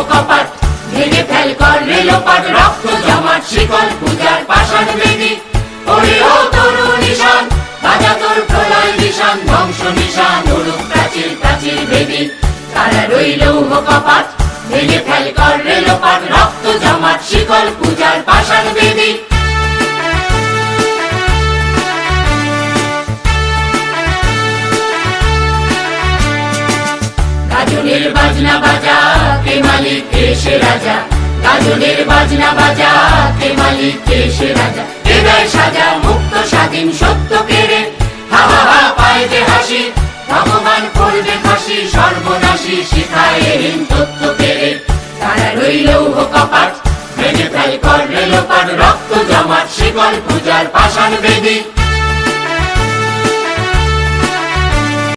কপাট, ভেঙে ফেল কর রেলোপাট, রক্ত জমাট শিকল পূজার পাষাণ বেদী। ওরে ও তরু নিশান, বাজা তোর প্রলয় নিশান, ধ্বংস নিশান উড়ুক প্রাচীর প্রাচীর বেদী। তারা রইল কপাট, ভেঙে ফেল কর রেলোপাট, রক্ত জমাট শিকল পূজার পাষাণ বেদী। গাজনের বাজনা বাজা, কে মালিক কে সে রাজা, গাজনের বাজনা বাজা, কে মালিক কে সে রাজা। কে দেয় সাজা মুক্ত স্বাধীন সত্য কেড়ে, হা হা হা পায় যে হাসি, ভগবান করবে ফাঁসি সর্বনাশী শিখায় হীন তত্ত্ব কেড়ে। তারা রইল কপাট, ভেঙে ফেল কর রেলোপাট, রক্ত জমাট শিকল পূজার পাষাণ বেদী।